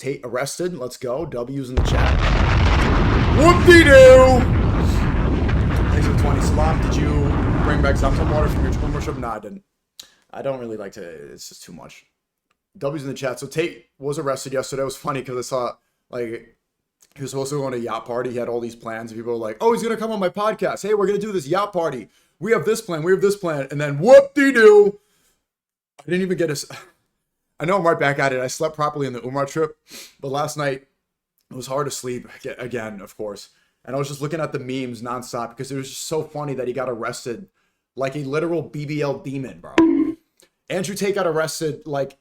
Tate arrested. Let's go. W's in the chat. Whoop-de-doo! Thanks for the 20. Salam, did you bring back some water from your membership? No, I didn't. I don't really like to. It's just too much. W's in the chat. So Tate was arrested yesterday. It was funny because I saw, like, he was supposed to go on a yacht party. He had all these plans. And people were like, oh, he's going to come on my podcast. Hey, we're going to do this yacht party. We have this plan. We have this plan. And then whoop-de-doo. I didn't even get a... I know I'm right back at it. I slept properly in the Umrah trip. But last night, it was hard to sleep. Again, of course. And I was just looking at the memes nonstop because it was just so funny that he got arrested like a literal BBL demon, bro. Andrew Tate got arrested like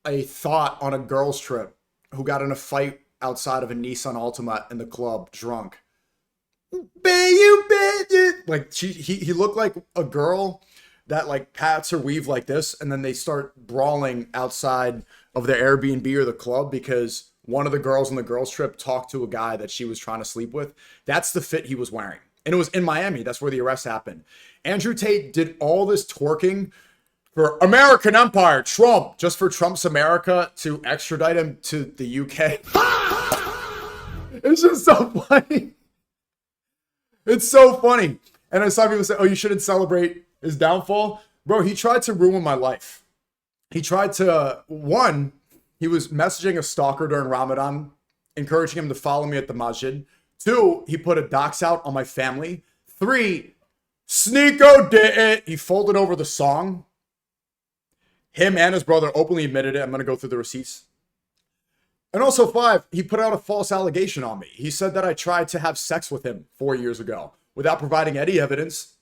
a thought on a girls trip who got in a fight outside of a Nissan Altima in the club, drunk. Like he looked like a girl that like pats her weave like this, and then they start brawling outside of the Airbnb or the club because one of the girls on the girls trip talked to a guy that she was trying to sleep with. That's the fit he was wearing. And it was in Miami. That's where the arrest happened. Andrew Tate did all this twerking for American Empire, Trump, just for Trump's America to extradite him to the UK. It's just so funny. It's so funny. And I saw people say, oh, you shouldn't celebrate his downfall. Bro, he tried to ruin my life. He tried to, one, he was messaging a stalker during Ramadan, encouraging him to follow me at the masjid. Two, he put a dox out on my family. Three, SNEAKO did it. He folded over the song. Him and his brother openly admitted it. I'm going to go through the receipts. And also 5, he put out a false allegation on me. He said that I tried to have sex with him 4 years ago without providing any evidence.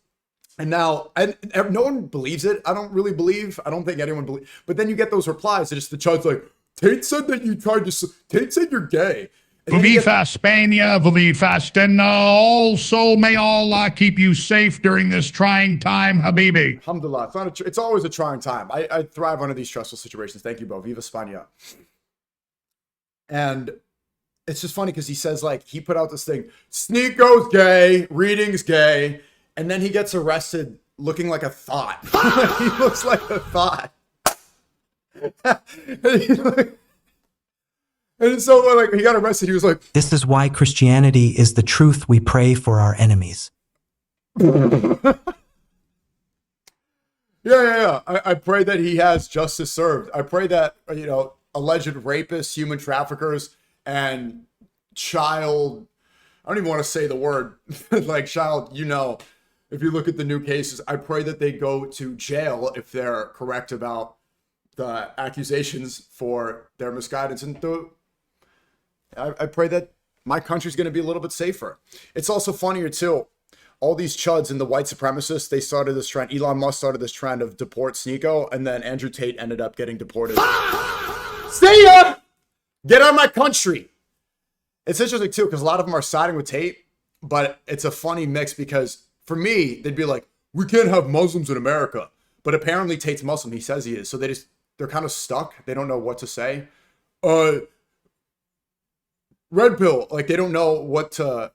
And now, no one believes it. I don't really believe. I don't think anyone believes. But then you get those replies. It's just the judge like, Tate said that you tried to... Tate said you're gay. Viva Spania, viva Stena. Also, may Allah keep you safe during this trying time, Habibi. Alhamdulillah. It's always a trying time. I thrive under these stressful situations. Thank you, bro. Viva Spania. And it's just funny because he says, like, he put out this thing, SNEAKO's gay, reading's gay, and then he gets arrested looking like a thought. He looks like a thought. And so, like, he got arrested. He was like, this is why Christianity is the truth we pray for our enemies. Yeah. I pray that he has justice served. I pray that, you know, alleged rapists, human traffickers, and child, I don't even want to say the word, like child, you know, if you look at the new cases, I pray that they go to jail if they're correct about the accusations for their misguidance. And I pray that my country's going to be a little bit safer. It's also funnier too. All these chuds and the white supremacists, they started this trend. Elon Musk started this trend of deport SNEAKO, and then Andrew Tate ended up getting deported. See ya! Get out of my country. It's interesting too, because a lot of them are siding with Tate, but it's a funny mix because for me, they'd be like, we can't have Muslims in America. But apparently Tate's Muslim. He says he is. So they're kind of stuck. They don't know what to say. Red pill. Like, they don't know what to...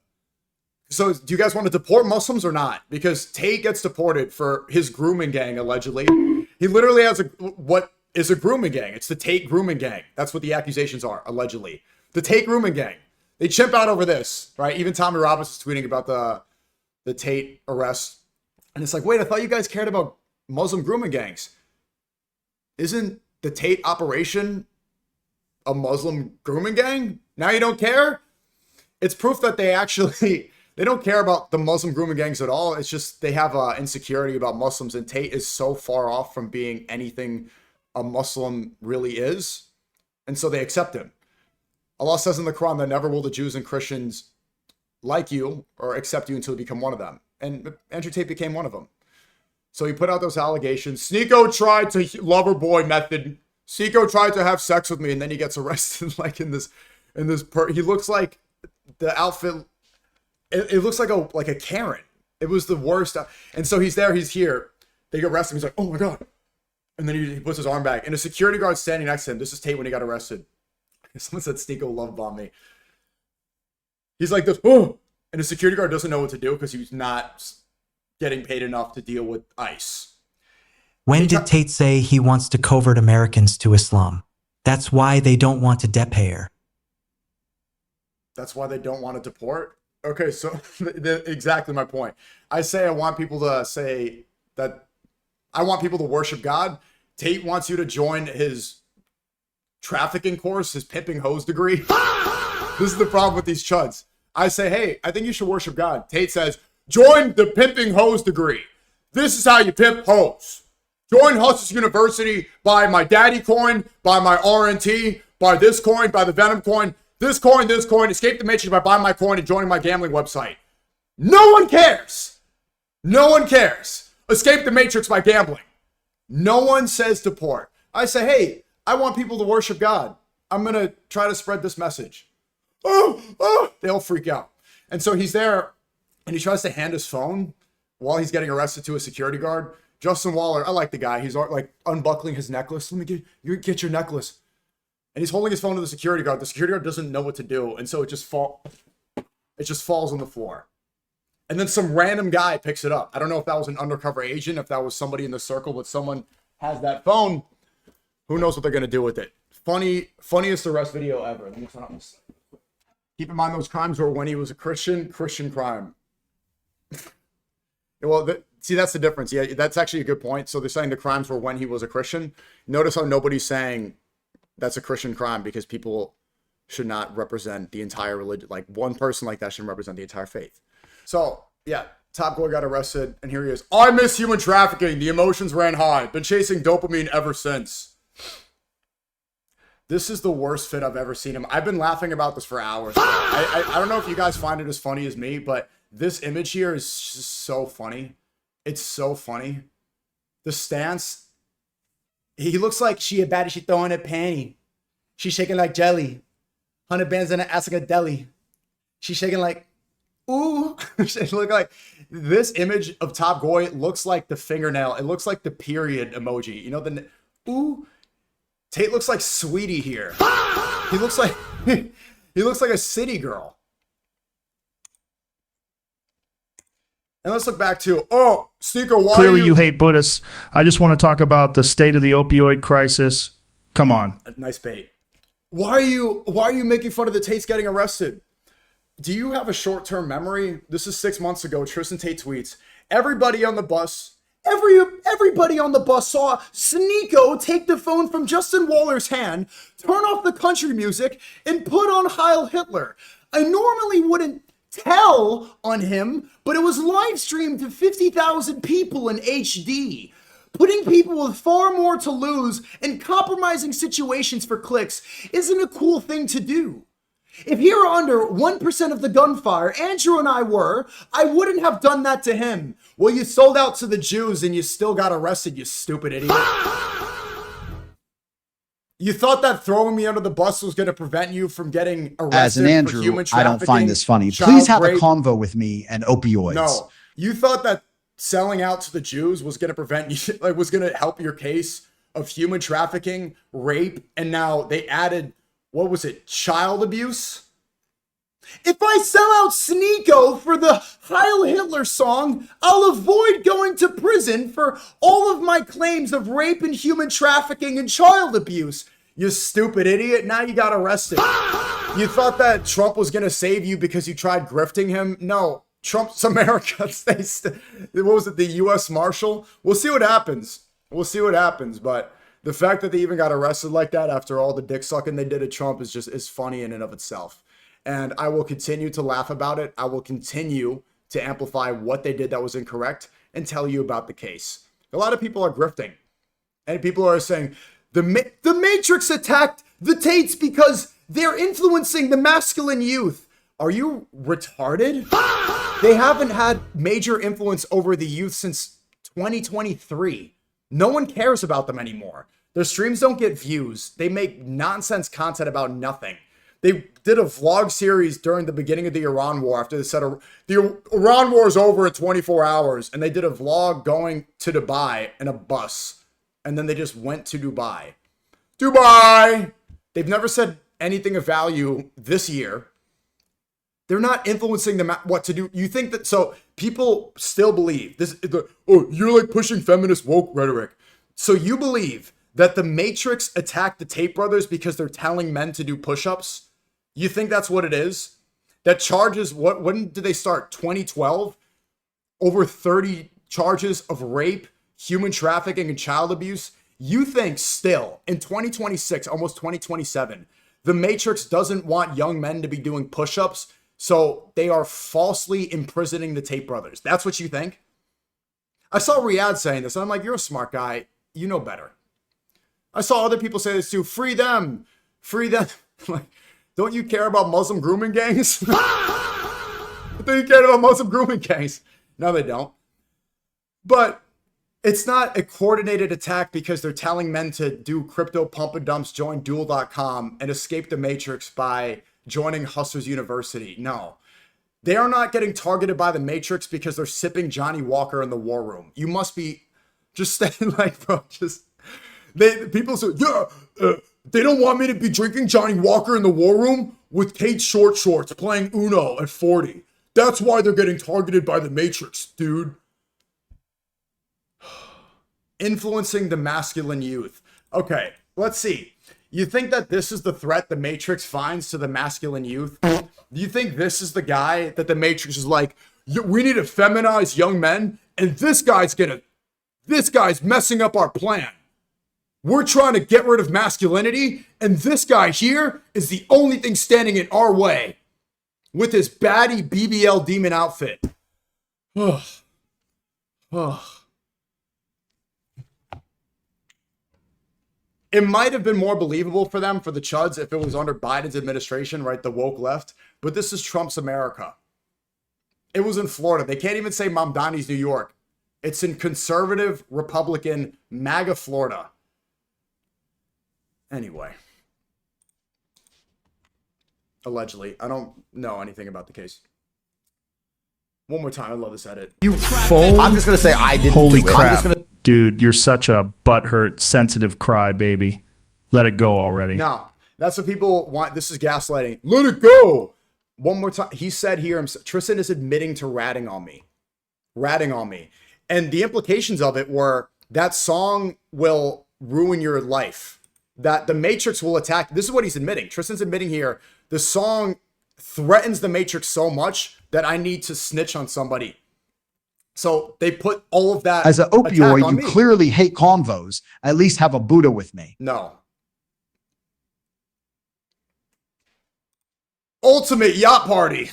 So do you guys want to deport Muslims or not? Because Tate gets deported for his grooming gang, allegedly. He literally has what is a grooming gang. It's the Tate grooming gang. That's what the accusations are, allegedly. The Tate grooming gang. They chimp out over this, right? Even Tommy Robbins is tweeting about the Tate arrest. And it's like, wait, I thought you guys cared about Muslim grooming gangs. Isn't the Tate operation a Muslim grooming gang? Now you don't care? It's proof that they actually... They don't care about the Muslim grooming gangs at all. It's just they have insecurity about Muslims, and Tate is so far off from being anything a Muslim really is. And so they accept him. Allah says in the Quran that never will the Jews and Christians like you or accept you until you become one of them. And Andrew Tate became one of them. So he put out those allegations. SNEAKO tried to lover boy method. SNEAKO tried to have sex with me, and then he gets arrested like in this he looks like the outfit... It looks like a Karen. It was the worst. And so he's there, he's here. They arrest him. He's like, oh my God. And then he puts his arm back. And a security guard standing next to him. This is Tate when he got arrested. Someone said SNEAKO love bomb me. He's like this, oh. And the security guard doesn't know what to do because he's not getting paid enough to deal with ICE. When did Tate say he wants to convert Americans to Islam? That's why they don't want to depay her. That's why they don't want to deport. Okay, so exactly my point. I say I want people to say that I want people to worship God. Tate wants you to join his trafficking course, his pimping hose degree. This is the problem with these chuds. I say, hey, I think you should worship God. Tate says, join the pimping hose degree. This is how you pimp hoes. Join Hustles University, buy my daddy coin, buy my RNT, buy this coin, buy the Venom coin, this coin, escape the matrix by buying my coin and joining my gambling website. No one cares. No one cares. Escape the matrix by gambling. No one says deport. I say, hey, I want people to worship God. I'm going to try to spread this message. Oh, they all freak out. And so he's there and he tries to hand his phone while he's getting arrested to a security guard. Justin Waller, I like the guy. He's like unbuckling his necklace. Let me get your necklace. And he's holding his phone to the security guard. The security guard doesn't know what to do. And so it just falls on the floor. And then some random guy picks it up. I don't know if that was an undercover agent, if that was somebody in the circle, but someone has that phone. Who knows what they're going to do with it? Funniest arrest video ever. Let me turn on this. Keep in mind those crimes were when he was a Christian crime. Well, see, that's the difference. Yeah, that's actually a good point. So they're saying the crimes were when he was a Christian. Notice how nobody's saying that's a Christian crime because people should not represent the entire religion. Like one person like that shouldn't represent the entire faith. So yeah, Top Boy got arrested and here he is. I miss human trafficking. The emotions ran high. Been chasing dopamine ever since. This is the worst fit I've ever seen him. I've been laughing about this for hours. I don't know if you guys find it as funny as me, but this image here is just so funny. It's so funny. The stance. He looks like she a baddie. She throwing a panty. She's shaking like jelly. 100 bands in an ass like a deli. She's shaking like, ooh. She look like this image of Top Boy looks like the fingernail. It looks like the period emoji. You know, the ooh. Tate looks like Sweetie here. He looks like a city girl. And let's look back to, SNEAKO, why Clearly you hate Buddhists. I just want to talk about the state of the opioid crisis. Come on. Nice bait. Why are you making fun of the Tates getting arrested? Do you have a short-term memory? This is 6 months ago. Tristan Tate tweets, everybody on the bus saw SNEAKO take the phone from Justin Waller's hand, turn off the country music, and put on Heil Hitler. I normally wouldn't tell on him, but it was live streamed to 50,000 people in HD. Putting people with far more to lose and compromising situations for clicks isn't a cool thing to do. If he were under 1% of the gunfire, Andrew and I wouldn't have done that to him. Well, you sold out to the Jews and you still got arrested, you stupid idiot. You thought that throwing me under the bus was going to prevent you from getting arrested as an Andrew, for human I don't find this funny. Please have a convo with me and opioids. No, you thought that selling out to the Jews was going to prevent you, like was going to help your case of human trafficking, rape, and now they added, what was it, child abuse? If I sell out SNEAKO for the Heil Hitler song, I'll avoid going to prison for all of my claims of rape and human trafficking and child abuse. You stupid idiot. Now you got arrested. You thought that Trump was going to save you because you tried grifting him? No. Trump's America. What was it, the U.S. Marshal? We'll see what happens. But the fact that they even got arrested like that after all the dick sucking they did at Trump is funny in and of itself. And I will continue to laugh about it. I will continue to amplify what they did that was incorrect and tell you about the case. A lot of people are grifting. And people are saying, the Matrix attacked the Tates because they're influencing the masculine youth. Are you retarded? They haven't had major influence over the youth since 2023. No one cares about them anymore. Their streams don't get views. They make nonsense content about nothing. They did a vlog series during the beginning of the Iran war after they said the Iran war is over in 24 hours. And they did a vlog going to Dubai in a bus. And then they just went to Dubai. Dubai! They've never said anything of value this year. They're not influencing them what to do. You think that, so people still believe this, you're like pushing feminist woke rhetoric. So you believe that the Matrix attacked the Tate brothers because they're telling men to do push-ups? You think that's what it is? that charges, when did they start? 2012? Over 30 charges of rape, human trafficking, and child abuse. You think still, in 2026, almost 2027, the Matrix doesn't want young men to be doing push-ups, so they are falsely imprisoning the Tate brothers. That's what you think? I saw Riyadh saying this, and I'm like, you're a smart guy. You know better. I saw other people say this too. Free them. Free them. Like, don't you care about Muslim grooming gangs? I thought you cared about Muslim grooming gangs. No, they don't. But it's not a coordinated attack because they're telling men to do crypto pump and dumps, join duel.com, and escape the Matrix by joining Hustlers University. No. They are not getting targeted by the Matrix because they're sipping Johnny Walker in the war room. You must be just staying like, bro, just... people say, yeah, they don't want me to be drinking Johnny Walker in the war room with Tate short shorts playing Uno at 40. That's why they're getting targeted by the Matrix, dude. Influencing the masculine youth. Okay, let's see. You think that this is the threat the Matrix finds to the masculine youth? Do you think this is the guy that the Matrix is like, we need to feminize young men, and this guy's messing up our plan. We're trying to get rid of masculinity, and this guy here is the only thing standing in our way with his baddie BBL demon outfit. Ugh. Ugh. It might have been more believable for them, for the Chuds, if it was under Biden's administration, right? The woke left. But this is Trump's America. It was in Florida. They can't even say Mamdani's New York. It's in conservative, Republican, MAGA Florida. Anyway. Allegedly. I don't know anything about the case. One more time. I love this edit. You full. I'm just going to say I didn't Holy do it. crap. I'm just gonna... Dude, you're such a butthurt, sensitive cry, baby. Let it go already. No, that's what people want. This is gaslighting. Let it go. One more time. He said here, Tristan is admitting to ratting on me. Ratting on me. And the implications of it were that song will ruin your life. That the Matrix will attack. This is what he's admitting. Tristan's admitting here. The song threatens the Matrix so much that I need to snitch on somebody. So they put all of that as an opioid. You me. Clearly hate convos. At least have a Buddha with me. No. Ultimate yacht party.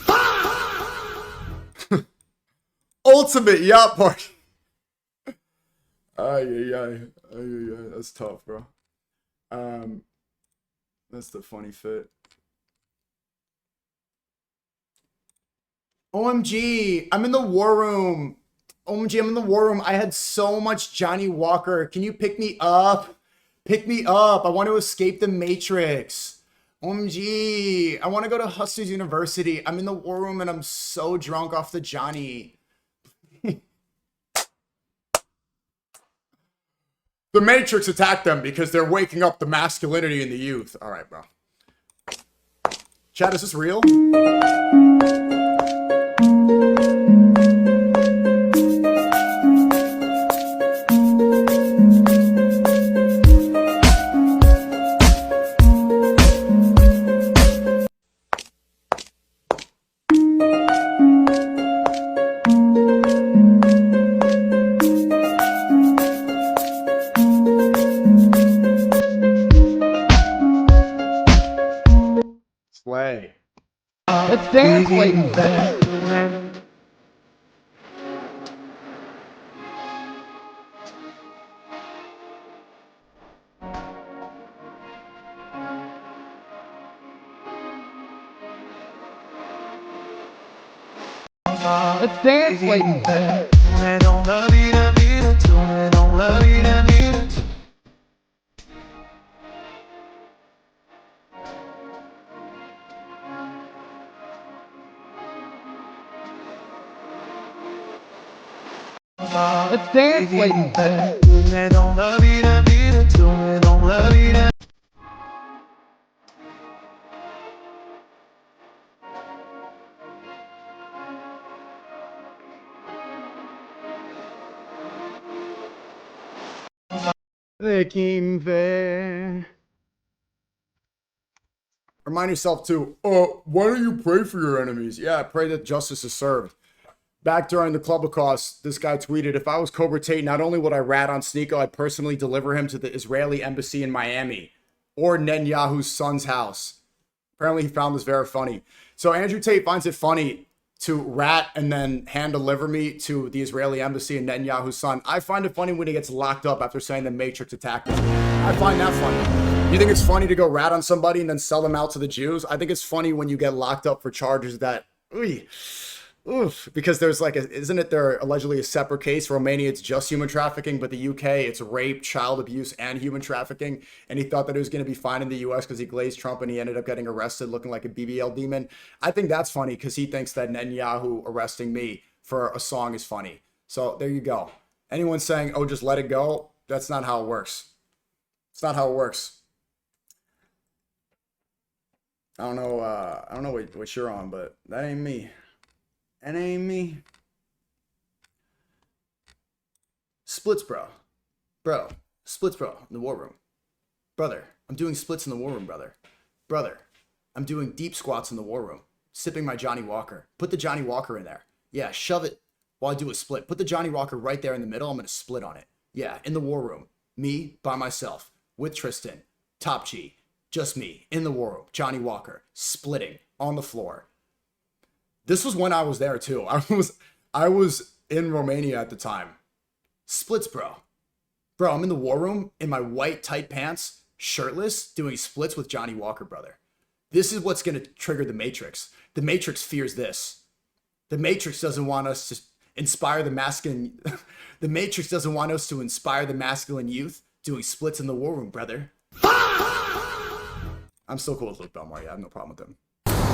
Ultimate yacht party. Ay, that's tough, bro. That's the funny fit. OMG, I'm in the war room. OMG, I'm in the war room. I had so much Johnny Walker. Can you pick me up? Pick me up. I want to escape the Matrix. OMG, I want to go to Hustlers University. I'm in the war room and I'm so drunk off the Johnny. The Matrix attacked them because they're waking up the masculinity in the youth. All right, bro. Chat, is this real? Slay. Let's dance, ladies. Let's dance, ladies. Let's dance, ladies. Remind yourself too, why don't you pray for your enemies? Yeah, I pray that justice is served. Back during the Clubocast, this guy tweeted, if I was Cobra Tate, not only would I rat on SNEAKO, I'd personally deliver him to the Israeli embassy in Miami or Netanyahu's son's house. Apparently he found this very funny. So Andrew Tate finds it funny to rat and then hand deliver me to the Israeli embassy and Netanyahu's son. I find it funny when he gets locked up after saying the Matrix attacked him. I find that funny. You think it's funny to go rat on somebody and then sell them out to the Jews? I think it's funny when you get locked up for charges that, because there's like, isn't it there allegedly a separate case? Romania, it's just human trafficking, but the UK, it's rape, child abuse, and human trafficking. And he thought that it was going to be fine in the US because he glazed Trump and he ended up getting arrested looking like a BBL demon. I think that's funny because he thinks that Netanyahu arresting me for a song is funny. So there you go. Anyone saying, oh, just let it go, that's not how it works. It's not how it works. I don't know what you're on, but that ain't me. That ain't me. Splits, bro. Bro. Splits, bro. In the war room. Brother. I'm doing splits in the war room, brother. Brother. I'm doing deep squats in the war room. Sipping my Johnny Walker. Put the Johnny Walker in there. Yeah, shove it while I do a split. Put the Johnny Walker right there in the middle. I'm going to split on it. Yeah, in the war room. Me, by myself. With Tristan. Top G. Just me. In the war room. Johnny Walker. Splitting. On the floor. This was when I was there too. I was in Romania at the time. Splits, bro. Bro, I'm in the war room in my white tight pants, shirtless, doing splits with Johnny Walker, brother. This is what's going to trigger the Matrix. The Matrix fears this. The Matrix doesn't want us to inspire the masculine. The Matrix doesn't want us to inspire the masculine youth doing splits in the war room, brother. I'm still cool with Luke Belmore. Yeah, I have no problem with him.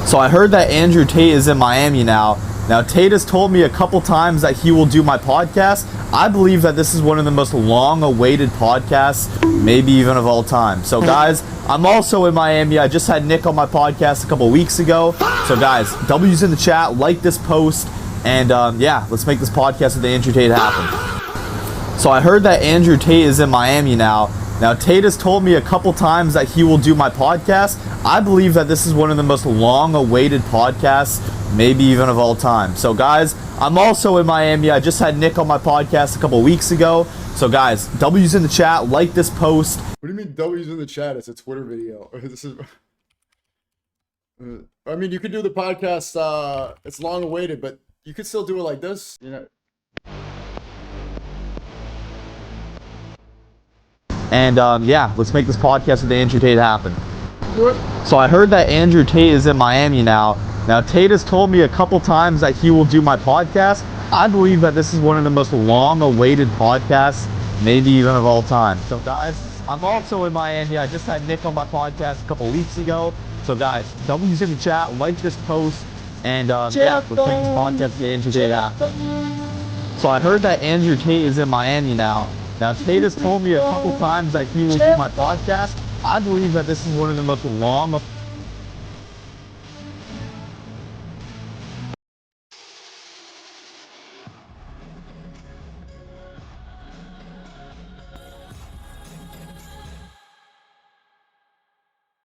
So I heard that Andrew Tate is in Miami now. Now Tate has told me a couple times that he will do my podcast. I believe that this is one of the most long-awaited podcasts, maybe even of all time. So guys, I'm also in Miami. I just had Nick on my podcast a couple weeks ago. So guys, W's in the chat, like this post, and yeah, let's make this podcast with Andrew Tate happen. So I heard that Andrew Tate is in Miami now. Now, Tate has told me a couple times that he will do my podcast. I believe that this is one of the most long-awaited podcasts, maybe even of all time. So, guys, I'm also in Miami. I just had Nick on my podcast a couple weeks ago. So, guys, W's in the chat. Like this post. What do you mean W's in the chat? It's a Twitter video. This is... I mean, you could do the podcast. It's long-awaited, but you could still do it like this. You know... And yeah, let's make this podcast with Andrew Tate happen. So I heard that Andrew Tate is in Miami now. Now Tate has told me a couple times that he will do my podcast. I believe that this is one of the most long-awaited podcasts, maybe even of all time. So guys, I'm also in Miami. I just had Nick on my podcast a couple weeks ago. So guys, W's in the chat, like this post, and yeah, let's make this podcast with Andrew Tate happen. So I heard that Andrew Tate is in Miami now. Now, Tate has told me a couple times that he will do my podcast. I believe that this is one of the most long